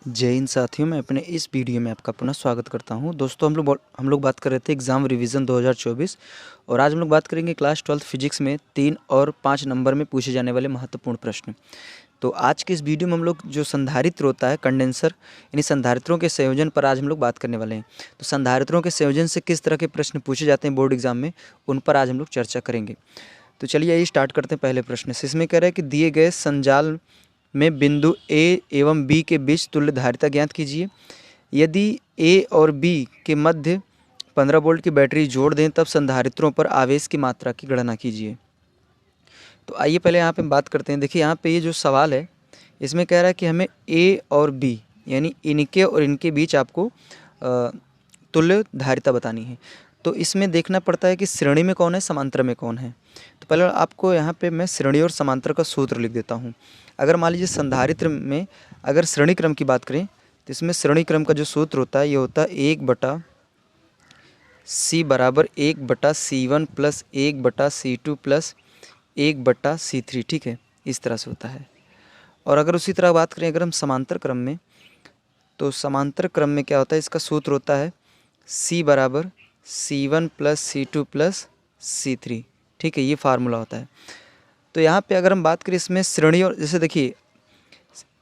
जय हिंद साथियों, मैं अपने इस वीडियो में आपका पुनः स्वागत करता हूं। दोस्तों, हम लोग बात कर रहे थे एग्ज़ाम रिवीजन 2024 और आज हम लोग बात करेंगे क्लास 12th फिजिक्स में 3 और 5 नंबर में पूछे जाने वाले महत्वपूर्ण प्रश्न। तो आज के इस वीडियो में हम लोग जो संधारित्र होता है, कंडेंसर, यानी संधारित्रों के संयोजन पर आज हम लोग बात करने वाले हैं। तो संधारित्रों के संयोजन से किस तरह के प्रश्न पूछे जाते हैं बोर्ड एग्जाम में, उन पर आज हम लोग चर्चा करेंगे। तो चलिए आइए स्टार्ट करते हैं पहले प्रश्न से। इसमें कह रहा है कि दिए गए संजाल में बिंदु ए एवं बी के बीच तुल्य धारिता ज्ञात कीजिए। यदि ए और बी के मध्य 15 वोल्ट की बैटरी जोड़ दें तब संधारित्रों पर आवेश की मात्रा की गणना कीजिए। तो आइए पहले यहाँ पे बात करते हैं। देखिए यहाँ पे ये जो सवाल है इसमें कह रहा है कि हमें ए और बी यानी इनके और इनके बीच आपको तुल्य धारिता बतानी है। तो इसमें देखना पड़ता है कि श्रेणी में कौन है, समांतर में कौन है। तो पहले आपको यहाँ पे मैं श्रेणी और समांतर का सूत्र लिख देता हूँ। अगर मान लीजिए संधारित्र में अगर श्रेणी क्रम की बात करें तो इसमें श्रेणी क्रम का जो सूत्र होता है ये होता है 1/C बराबर 1/C1 plus 1/C2 plus 1/C3। ठीक है, इस तरह से होता है। और अगर उसी तरह बात करें अगर हम समांतर क्रम में, तो समांतर क्रम में क्या होता है, इसका सूत्र होता है C बराबर C1 plus C2 plus C3। ठीक है, ये फार्मूला होता है। तो यहाँ पे अगर हम बात करें इसमें श्रेणी और, जैसे देखिए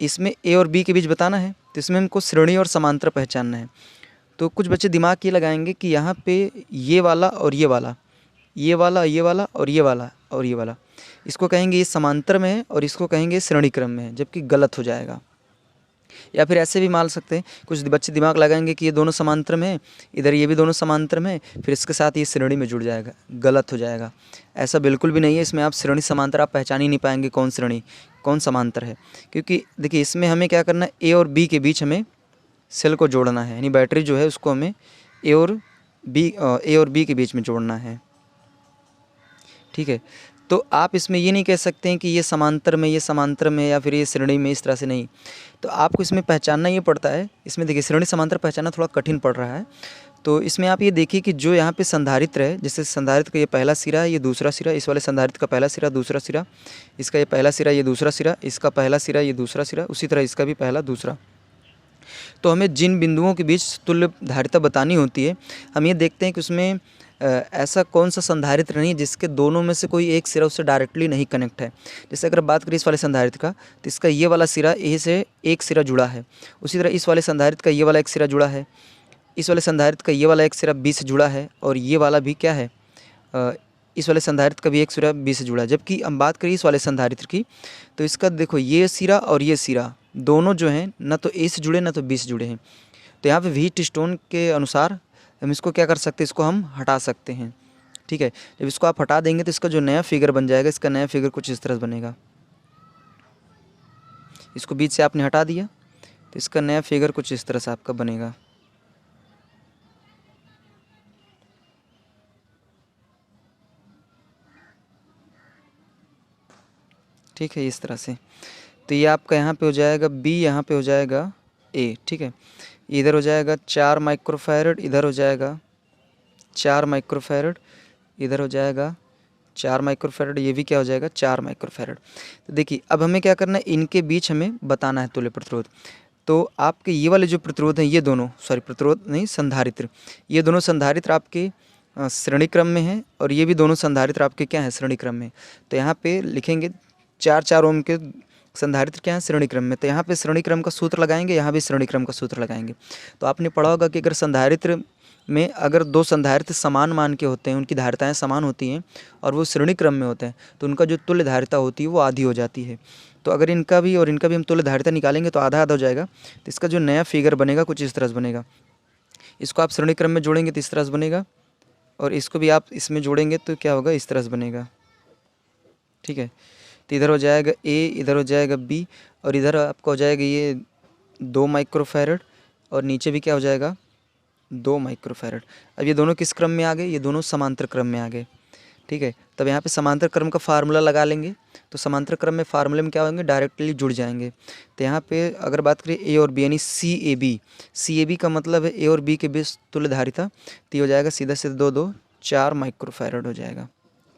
इसमें ए और बी के बीच बताना है तो इसमें हमको श्रेणी और समांतर पहचानना है। तो कुछ बच्चे दिमाग ये लगाएंगे कि यहाँ पे ये वाला और ये वाला, ये वाला, ये वाला और ये वाला और ये वाला, इसको कहेंगे ये समांतर में है और इसको कहेंगे श्रेणी क्रम में है, जबकि गलत हो जाएगा। या फिर ऐसे भी मान सकते हैं, कुछ बच्चे दिमाग लगाएंगे कि ये दोनों समांतर में है, इधर ये भी दोनों समांतर में है, फिर इसके साथ ये श्रेणी में जुड़ जाएगा, गलत हो जाएगा। ऐसा बिल्कुल भी नहीं है। इसमें आप श्रेणी समांतर आप पहचान ही नहीं पाएंगे कौन श्रेणी कौन समांतर है, क्योंकि देखिए इसमें हमें क्या करना है, ए और बी के बीच हमें सेल को जोड़ना है, यानी बैटरी जो है उसको हमें ए और बी के बीच में जोड़ना है। ठीक है, तो आप इसमें ये नहीं कह सकते हैं कि ये समांतर में या फिर ये श्रेणी में, इस तरह से नहीं। तो आपको इसमें पहचानना ये पड़ता है। इसमें देखिए श्रेणी समांतर पहचानना थोड़ा कठिन पड़ रहा है। तो इसमें आप ये देखिए कि जो यहाँ पे संधारित्र है, जैसे संधारित्र का ये पहला सिरा है, ये दूसरा सिरा, इस वाले संधारित्र का पहला सिरा, दूसरा सिरा, इसका ये पहला सिरा, ये दूसरा सिरा, इसका पहला सिरा, ये दूसरा सिरा, उसी तरह इसका भी पहला दूसरा। तो हमें जिन बिंदुओं के बीच तुल्य धारिता बतानी होती है, हम ये देखते हैं कि उसमें ऐसा कौन सा संधारित्र नहीं है जिसके दोनों में से कोई एक सिरा उससे डायरेक्टली नहीं कनेक्ट है। जैसे अगर बात करें इस वाले संधारित्र का, तो इसका ये वाला सिरा ए से एक सिरा जुड़ा है, उसी तरह इस वाले संधारित्र का ये वाला एक सिरा जुड़ा है, इस वाले संधारित्र का ये वाला एक सिरा बी से जुड़ा है, और ये वाला भी क्या है, इस वाले संधारित्र का भी एक सिरा बी से जुड़ा है। जबकि हम बात करें इस वाले संधारित्र की, तो इसका देखो ये सिरा और ये सिरा दोनों जो हैं ना तो ए से जुड़े ना तो बी से जुड़े हैं। तो यहाँ पे व्हीटस्टोन के अनुसार हम इसको क्या कर सकते हैं, इसको हम हटा सकते हैं। ठीक है, जब इसको आप हटा देंगे तो इसका जो नया फिगर बन जाएगा, इसका नया फिगर कुछ इस तरह बनेगा। इसको बीच से आपने हटा दिया तो इसका नया फिगर कुछ इस तरह से आपका बनेगा। ठीक है, इस तरह से। तो ये आपका यहाँ पे हो जाएगा बी, यहाँ पे हो जाएगा ए। ठीक है, इधर हो जाएगा 4 माइक्रोफैरड, इधर हो जाएगा 4 माइक्रोफैरड, इधर हो जाएगा 4 माइक्रोफैरड, ये भी क्या हो जाएगा 4 माइक्रोफैरड। तो देखिए अब हमें क्या करना है, इनके बीच हमें बताना है तुल्य प्रतिरोध। तो आपके ये वाले जो प्रतिरोध हैं, ये दोनों प्रतिरोध नहीं, संधारित्र, ये दोनों संधारित्र आपके श्रेणी क्रम में है, और ये भी दोनों संधारित्र आपके क्या है, श्रेणी क्रम में। तो यहाँ पे लिखेंगे 4 ओम के संधारित्र क्या है, श्रेणी क्रम में। तो यहाँ पे श्रेणी क्रम का सूत्र लगाएंगे, यहाँ भी श्रेणी क्रम का सूत्र लगाएंगे। तो आपने पढ़ा होगा कि अगर संधारित्र में अगर दो संधारित्र समान मान के होते हैं, उनकी धारिताएं समान होती हैं और वो श्रेणी क्रम में होते हैं, तो उनका जो तुल्य धारिता होती है वो आधी हो जाती है। तो अगर इनका भी और इनका भी हम तुल्य धारिता निकालेंगे तो आधा आधा हो जाएगा। तो इसका जो नया फिगर बनेगा कुछ इस तरह से बनेगा। इसको आप श्रेणी क्रम में जोड़ेंगे तो इस तरह से बनेगा, और इसको भी आप इसमें जोड़ेंगे तो क्या होगा, इस तरह से बनेगा। ठीक है, तो इधर हो जाएगा ए, इधर हो जाएगा बी, और इधर आपका हो जाएगा ये 2 माइक्रोफैरड, और नीचे भी क्या हो जाएगा 2 माइक्रोफैरड। अब ये दोनों किस क्रम में आ गए, ये दोनों समांतर क्रम में आ गए। ठीक है, तब यहाँ पे समांतर क्रम का फार्मूला लगा लेंगे। तो समांतर क्रम में फार्मूले में क्या होंगे, डायरेक्टली जुड़ जाएंगे। तो यहाँ पे अगर बात करें ए और बी यानी सी ए बी का मतलब है ए और बी के बीच तुल्य धारिता, तो ये हो जाएगा सीधा सीधा 2 2 4 माइक्रोफैरड हो जाएगा।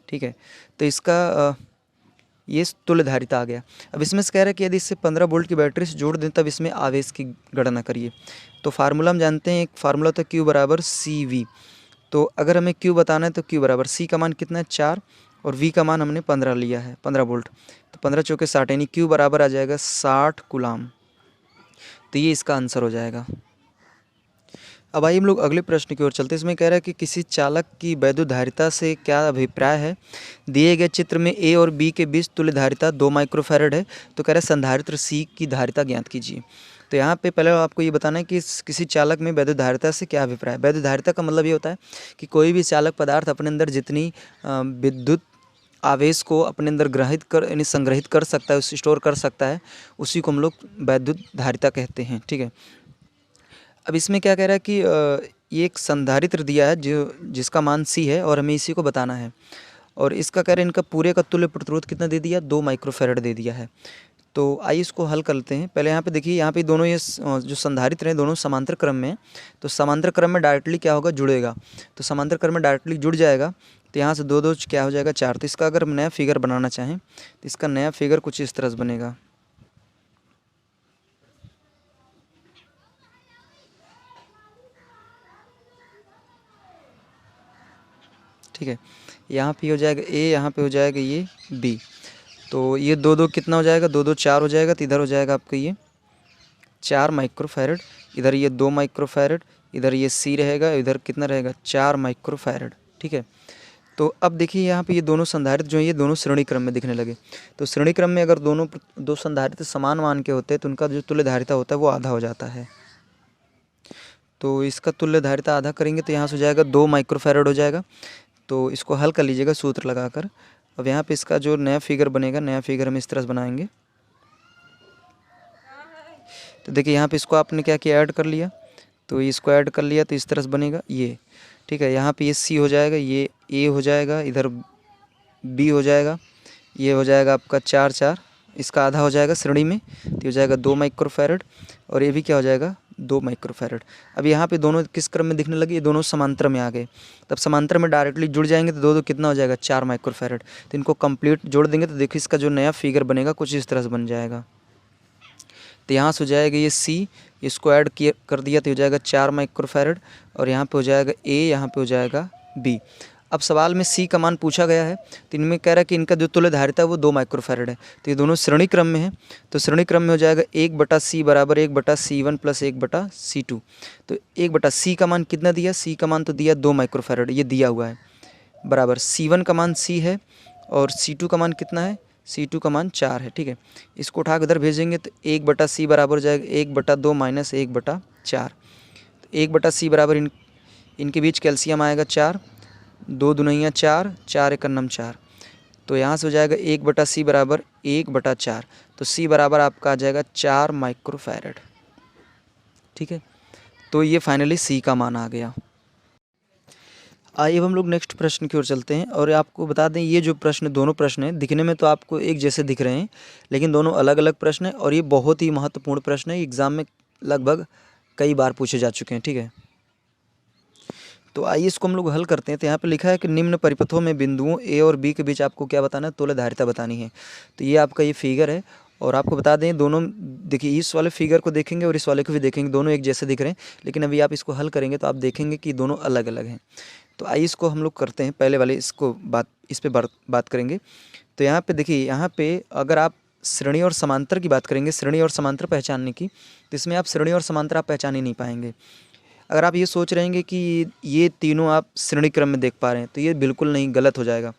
ठीक है, तो इसका ये तुल्य धारिता आ गया। अब इसमें से कह रहा है कि यदि इससे 15 वोल्ट की बैटरी से जोड़ दें तब इसमें आवेश की गणना करिए। तो फार्मूला हम जानते हैं, एक फार्मूला होता है Q बराबर CV। तो अगर हमें Q बताना है तो Q बराबर C का मान कितना है 4 और V का मान हमने 15 लिया है, 15 वोल्ट। तो 15 चौके 60 यानी Q बराबर आ जाएगा 60 कूलाम। तो ये इसका आंसर हो जाएगा। अब आइए हम लोग अगले प्रश्न की ओर चलते हैं। इसमें कह रहा है कि किसी चालक की वैद्युत धारिता से क्या अभिप्राय है। दिए गए चित्र में ए और बी के बीच तुल्य धारिता 2 माइक्रोफैरड है। तो कह रहा है संधारित्र सी की धारिता ज्ञात कीजिए। तो यहाँ पे पहले आपको ये बताना है कि किसी चालक में वैद्युत धारिता से क्या अभिप्राय है। वैद्युत धारिता का मतलब ये होता है कि कोई भी चालक पदार्थ अपने अंदर जितनी विद्युत आवेश को अपने अंदर ग्रहित कर यानी संग्रहित कर सकता है, उसे स्टोर कर सकता है, उसी को हम लोग वैद्युत धारिता कहते हैं। ठीक है। अब इसमें क्या कह रहा है कि ये एक संधारित्र दिया है जो जिसका मान C है और हमें इसी को बताना है। और इसका कह रहे हैं इनका पूरे का तुल्य प्रतिरोध कितना दे दिया, 2 माइक्रोफैरड दे दिया है। तो आइए इसको हल करते हैं। पहले यहाँ पे देखिए, यहाँ पे दोनों ये जो संधारित्र हैं दोनों समांतर क्रम में हैं। तो समांतर क्रम में डायरेक्टली क्या होगा, जुड़ेगा। तो समांतर क्रम में डायरेक्टली जुड़ जाएगा। तो यहाँ से 2 2 क्या हो जाएगा 4। तो इसका अगर हम नया फिगर बनाना चाहें तो इसका नया फिगर कुछ इस तरह से बनेगा। ठीक है, यहाँ पे हो जाएगा A, यहाँ पे हो जाएगा ये B। तो ये 2 2 कितना हो जाएगा, 2 2 4 हो जाएगा। तो इधर हो जाएगा आपका ये 4 माइक्रोफैरड, इधर ये 2 माइक्रोफैरड, इधर ये C रहेगा, इधर कितना रहेगा 4 माइक्रोफैरड। ठीक है। तो अब देखिए यहाँ पे ये दोनों संधारित्र जो है ये दोनों श्रेणी क्रम में दिखने लगे। तो श्रेणी क्रम में अगर दोनों दो संधारित्र समान मान के होते हैं तो उनका जो तुल्य धारिता होता है वो आधा हो जाता है। तो इसका तुल्य धारिता आधा करेंगे तो यहाँ से हो जाएगा 2 माइक्रोफैरड हो जाएगा। तो इसको हल कर लीजिएगा सूत्र लगाकर। अब यहाँ पे इसका जो नया फिगर बनेगा, नया फिगर हम इस तरह से बनाएंगे। तो देखिए यहाँ पे इसको आपने क्या किया, ऐड कर लिया। तो इसको ऐड कर लिया तो इस तरह से बनेगा ये। ठीक है, यहाँ पे ये C हो जाएगा, ये A हो जाएगा, इधर B हो जाएगा, ये हो जाएगा आपका 4 4, इसका आधा हो जाएगा श्रेणी में तो हो जाएगा 2 माइक्रोफैरड और ये भी क्या हो जाएगा 2 माइक्रोफैरड। अब यहाँ पे दोनों किस क्रम में दिखने लगे, ये दोनों समांतर में आ गए। तब समांतर में डायरेक्टली जुड़ जाएंगे तो 2 2 कितना हो जाएगा 4 माइक्रोफैरड। तो इनको कंप्लीट जोड़ देंगे तो देखिए इसका जो नया फिगर बनेगा कुछ इस तरह से बन जाएगा। तो यहाँ से हो जाएगा ये C, इसको ऐड किया कर दिया तो हो जाएगा 4 माइक्रोफैरड और यहाँ पे हो जाएगा A, यहाँ पे हो जाएगा B। अब सवाल में C का मान पूछा गया है तो इनमें कह रहा है कि इनका जो तुल्य धारिता है वो 2 माइक्रोफैरड है। तो ये दोनों श्रेणी क्रम में है। तो श्रेणी क्रम में हो जाएगा 1/C बराबर 1/C1 प्लस 1/C2। तो 1/C का मान कितना दिया, C का मान तो दिया 2 माइक्रोफैरड, ये दिया हुआ है, बराबर C1 का मान C है और C2 का मान कितना है, C2 का मान 4 है। ठीक है, इसको उठा कर उधर भेजेंगे तो 1/C बराबर हो जाएगा 1/2 माइनस 1/4। तो 1/C बराबर इनके बीच कैल्शियम आएगा 4, 2 दूनिया 4, 4 एक नम 4। तो यहाँ से हो जाएगा 1/C बराबर 1/4। तो C बराबर आपका आ जाएगा 4 माइक्रोफैरड। ठीक है, तो ये फाइनली C का मान आ गया। आइए अब हम लोग नेक्स्ट प्रश्न की ओर चलते हैं। और आपको बता दें ये जो प्रश्न, दोनों प्रश्न हैं दिखने में तो आपको एक जैसे दिख रहे हैं लेकिन दोनों अलग अलग प्रश्न हैं और ये बहुत ही महत्वपूर्ण प्रश्न है, एग्ज़ाम में लगभग कई बार पूछे जा चुके हैं। ठीक है, तो आइए इसको हम लोग हल करते हैं। तो यहाँ पे लिखा है कि निम्न परिपथों में बिंदुओं A और B के बीच आपको क्या बताना है, तुल्य धारिता बतानी है। तो ये आपका ये फिगर है और आपको बता दें दोनों, देखिए इस वाले फिगर को देखेंगे और इस वाले को भी देखेंगे, दोनों एक जैसे दिख रहे हैं लेकिन अभी आप इसको हल करेंगे तो आप देखेंगे कि दोनों अलग अलग हैं। तो आइए इसको हम लोग करते हैं। पहले वाले इसको इस पर बात करेंगे। तो यहाँ पे देखिए, यहाँ पे अगर आप श्रेणी और समांतर की बात करेंगे, श्रेणी और समांतर पहचानने की, तो इसमें आप श्रेणी और समांतर आप पहचान ही नहीं पाएंगे। अगर आप ये सोच रहे हैं कि ये तीनों आप श्रेणी क्रम में देख पा रहे हैं तो ये बिल्कुल नहीं, गलत हो जाएगा।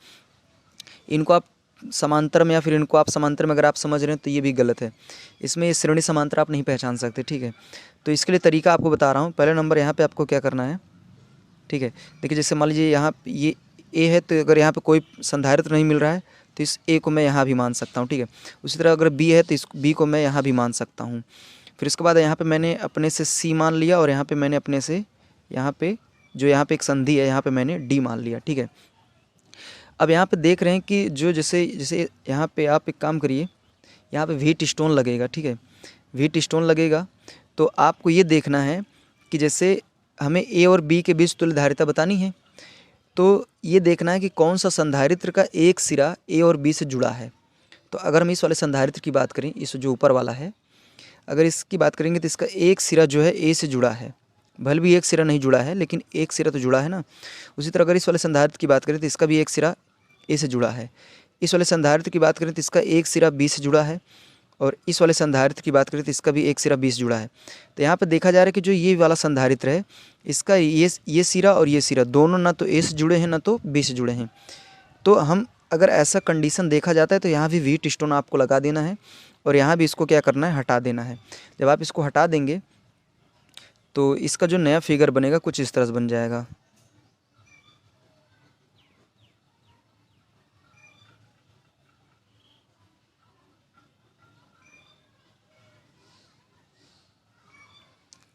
इनको आप समांतर में या फिर इनको आप समांतर में अगर आप समझ रहे हैं तो ये भी गलत है। इसमें ये श्रेणी समांतर आप नहीं पहचान सकते। ठीक है, तो इसके लिए तरीका आपको बता रहा हूँ। पहले नंबर यहाँ पे आपको क्या करना है, ठीक है, देखिए जैसे मान लीजिए यहाँ ये A है तो अगर यहाँ पे कोई संधारित्र नहीं मिल रहा है तो इस A को मैं यहाँ भी मान सकता हूँ। ठीक है, उसी तरह अगर B है तो इस B को मैं यहाँ भी मान सकता हूँ। फिर इसके बाद यहाँ पे मैंने अपने से C मान लिया और यहाँ पे मैंने अपने से यहाँ पे जो यहाँ पे एक संधि है यहाँ पे मैंने D मान लिया। ठीक है, अब यहाँ पे देख रहे हैं कि जो जैसे जैसे यहाँ पे आप एक काम करिए, यहाँ पे वीट स्टोन लगेगा। ठीक है, वीट स्टोन लगेगा तो आपको ये देखना है कि जैसे हमें A और B के बीच तुल्य धारिता बतानी है तो ये देखना है कि कौन सा संधारित्र का एक सिरा A और B से जुड़ा है। तो अगर हम इस वाले संधारित्र की बात करें, इस जो ऊपर वाला है, अगर इसकी बात करेंगे तो इसका एक सिरा जो है ए से जुड़ा है, भले भी एक सिरा नहीं जुड़ा है लेकिन एक सिरा तो जुड़ा है ना। उसी तरह अगर इस वाले संधारित्र की बात करें तो इसका भी एक सिरा ए से जुड़ा है। इस वाले संधारित्र की बात करें तो इसका एक सिरा बी से जुड़ा है, और इस वाले संधारित्र की बात करें तो इसका भी एक सिरा बी से जुड़ा है। तो यहाँ पर देखा जा रहा है कि जो ये वाला संधारित्र है, इसका ये सिरा और ये सिरा दोनों ना तो ए से जुड़े हैं ना तो बी से जुड़े हैं। तो हम अगर ऐसा कंडीशन देखा जाता है तो यहाँ भी व्हीट स्टोन आपको लगा देना है, और यहाँ भी इसको क्या करना है, हटा देना है। जब आप इसको हटा देंगे तो इसका जो नया फिगर बनेगा कुछ इस तरह से बन जाएगा।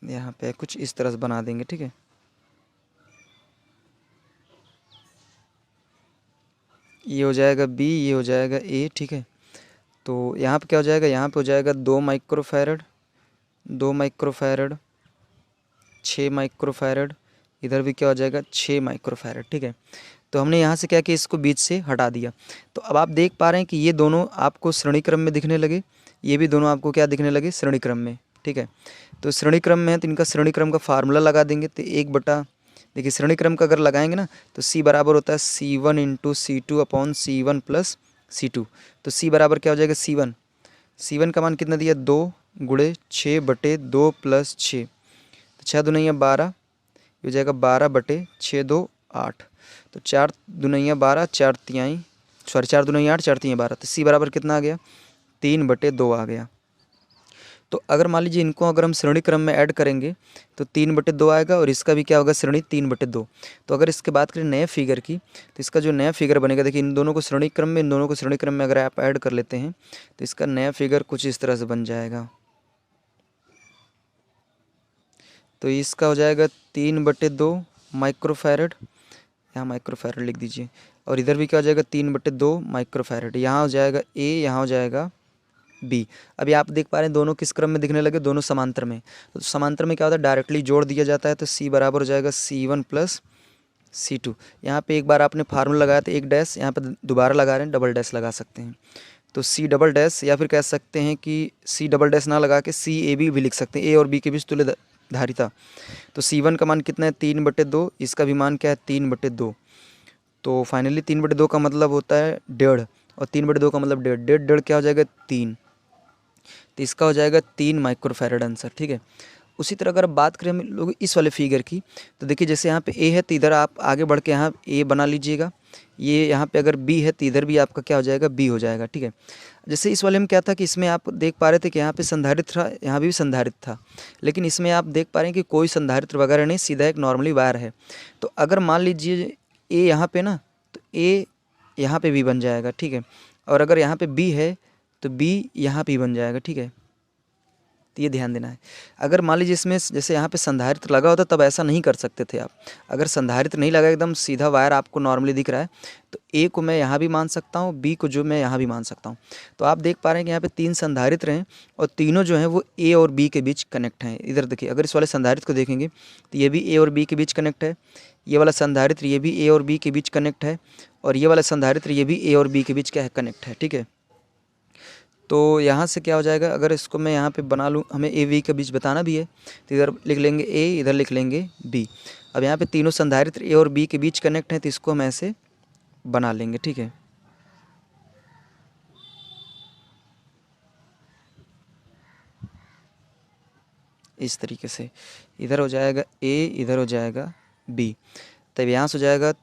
यहाँ पे कुछ इस तरह से बना देंगे, ठीक है। ये हो जाएगा बी, ये हो जाएगा ए, ठीक है। तो यहाँ पे क्या हो जाएगा, यहाँ पे हो जाएगा 2 माइक्रोफैरड, 2 माइक्रोफैरड, 6 माइक्रोफैरड, इधर भी क्या हो जाएगा 6 माइक्रोफैरड, ठीक है। तो हमने यहाँ से क्या किया, इसको बीच से हटा दिया। तो अब आप देख पा रहे हैं कि ये दोनों आपको श्रेणी क्रम में दिखने लगे, ये भी दोनों आपको क्या दिखने लगे, श्रेणी क्रम में, ठीक है। तो श्रेणी क्रम में है तो इनका श्रेणी क्रम का फार्मूला लगा देंगे। तो 1 देखिए श्रेणी क्रम का अगर लगाएंगे ना तो C बराबर होता है C1 into C2 upon C1 plus C2। तो C बराबर क्या हो जाएगा, C1 का मान कितना दिया, 2 गुणे 6 बटे 2 प्लस 6, तो 6 दूनिया 12, ये हो जाएगा 12 बटे 6 2 8, तो 4 दूनिया 12, 4 तिहाई, सॉरी 4 दूनिया 8, 4 तिहाई 12, तो C बराबर कितना आ गया, 3 बटे 2 आ गया। तो अगर मान लीजिए इनको अगर हम श्रेणी क्रम में ऐड करेंगे तो 3 बटे 2 आएगा, और इसका भी क्या होगा, श्रेणी 3 बटे 2। तो अगर इसके बात करें नए फिगर की, तो इसका जो नया फिगर बनेगा, देखिए इन दोनों को श्रेणी क्रम में, इन दोनों को श्रेणी क्रम में अगर आप ऐड कर लेते हैं तो इसका नया फिगर कुछ इस तरह से बन जाएगा। तो इसका हो जाएगा 3 बटे 2 माइक्रोफैरड, यहाँ माइक्रोफैरड लिख दीजिए, और इधर भी क्या हो जाएगा 3 बटे 2 माइक्रोफैरड, यहाँ हो जाएगा ए, यहाँ हो जाएगा बी। अभी आप देख पा रहे हैं दोनों किस क्रम में दिखने लगे, दोनों समांतर में। तो समांतर में क्या होता है, डायरेक्टली जोड़ दिया जाता है। तो C बराबर हो जाएगा C1 प्लस C2। यहाँ पे एक बार आपने फार्मूला लगाया तो एक डैश, यहाँ पे दोबारा लगा रहे हैं डबल डैश लगा सकते हैं। तो C डबल डैश, या फिर कह सकते हैं कि C डबल डैश ना लगा के CAB भी लिख सकते हैं, ए और बी के बीच तुल्य धारिता। तो C1 का मान कितना है, 3 बटे 2, इसका भी मान क्या है, 3 बटे 2। तो फाइनली 3 बटे 2 का मतलब होता है 1.5, और 3 बटे 2 का मतलब 1.5 क्या हो जाएगा 3, तो इसका हो जाएगा 3 माइक्रोफैरड आंसर, ठीक है। उसी तरह अगर बात करें हम लोग इस वाले फिगर की, तो देखिए जैसे यहाँ पे ए है तो इधर आप आगे बढ़ के यहाँ ए बना लीजिएगा, ये यहाँ पे अगर बी है तो इधर भी आपका क्या हो जाएगा, बी हो जाएगा, ठीक है। जैसे इस वाले में क्या था कि इसमें आप देख पा रहे थे कि यहाँ पे संधारित्र था, यहाँ भी संधारित्र था, लेकिन इसमें आप देख पा रहे हैं कि कोई संधारित्र वगैरह नहीं, सीधा एक नॉर्मली वायर है। तो अगर मान लीजिए ए यहाँ पे ना, तो ए यहाँ पे भी बन जाएगा, ठीक है। और अगर यहाँ पे बी है तो बी यहाँ पे बन जाएगा, ठीक है। तो ये ध्यान देना है। अगर मान लीजिए इसमें जैसे यहाँ पे संधारित्र लगा होता तब ऐसा नहीं कर सकते थे आप। अगर संधारित्र नहीं लगा, एकदम सीधा वायर आपको नॉर्मली दिख रहा है, तो ए को मैं यहाँ भी मान सकता हूँ, बी को जो मैं यहाँ भी मान सकता हूँ। तो आप देख पा रहे हैं कि यहाँ पे 3 संधारित्र हैं, और तीनों जो हैं वो ए और बी के बीच कनेक्ट हैं। इधर देखिए अगर इस वाले संधारित्र को देखेंगे तो ये भी ए और बी के बीच कनेक्ट है, ये वाला संधारित्र ये भी ए और बी के बीच कनेक्ट है, और ये वाला संधारित्र ये भी ए और बी के बीच क्या है, कनेक्ट है, ठीक है। तो यहाँ से क्या हो जाएगा, अगर इसको मैं यहाँ पे बना लूँ, हमें ए वी के बीच बताना भी है, तो इधर लिख लेंगे ए, इधर लिख लेंगे बी। अब यहाँ पे तीनों संधारित्र ए और बी के बीच कनेक्ट हैं, तो इसको हम ऐसे बना लेंगे, ठीक है। इस तरीके से इधर हो जाएगा ए, इधर हो जाएगा बी। तब यहाँ से हो जाएगा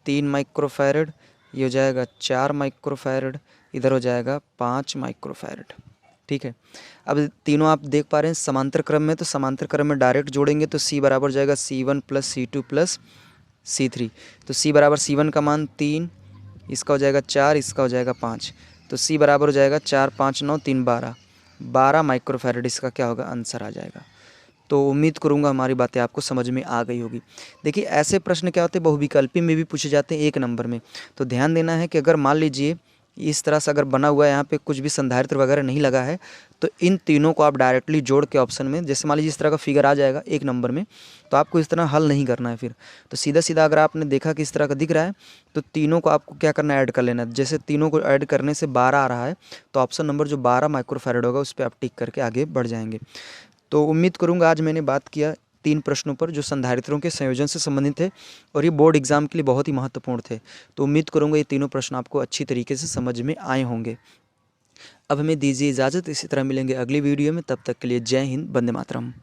3 माइक्रोफैरड, ये हो जाएगा 4 माइक्रोफैरड, इधर हो जाएगा 5 माइक्रोफैरड, ठीक है। अब तीनों आप देख पा रहे हैं समांतर क्रम में, तो समांतर क्रम में डायरेक्ट जोड़ेंगे तो C बराबर हो जाएगा C1 plus C2 plus C3। तो C बराबर C1 का मान 3, इसका हो जाएगा 4, इसका हो जाएगा 5, तो C बराबर हो जाएगा 4 5 9 3 12 माइक्रोफैरड, इसका क्या होगा, आंसर आ जाएगा। तो उम्मीद करूंगा हमारी बातें आपको समझ में आ गई होगी। देखिए ऐसे प्रश्न क्या होते हैं, बहुविकल्पी में भी पूछे जाते हैं 1 नंबर में। तो ध्यान देना है कि अगर मान लीजिए इस तरह से अगर बना हुआ है, यहाँ पे कुछ भी संधारित्र वगैरह नहीं लगा है, तो इन तीनों को आप डायरेक्टली जोड़ के ऑप्शन में, जैसे मान लीजिए इस तरह का फिगर आ जाएगा 1 नंबर में, तो आपको इस तरह हल नहीं करना है फिर। तो सीधा सीधा अगर आपने देखा कि इस तरह का दिख रहा है, तो तीनों को आपको क्या करना है, ऐड कर लेना है। जैसे तीनों को ऐड करने से 12 आ रहा है, तो ऑप्शन नंबर जो 12 माइक्रोफैरड होगा उस पर आप टिक करके आगे बढ़ जाएंगे। तो उम्मीद करूँगा आज मैंने बात किया 3 प्रश्नों पर जो संधारित्रों के संयोजन से संबंधित थे और ये बोर्ड एग्जाम के लिए बहुत ही महत्वपूर्ण थे। तो उम्मीद करूँगा ये तीनों प्रश्न आपको अच्छी तरीके से समझ में आए होंगे। अब हमें दीजिए इजाज़त, इसी तरह मिलेंगे अगली वीडियो में। तब तक के लिए जय हिंद, वंदे मातरम।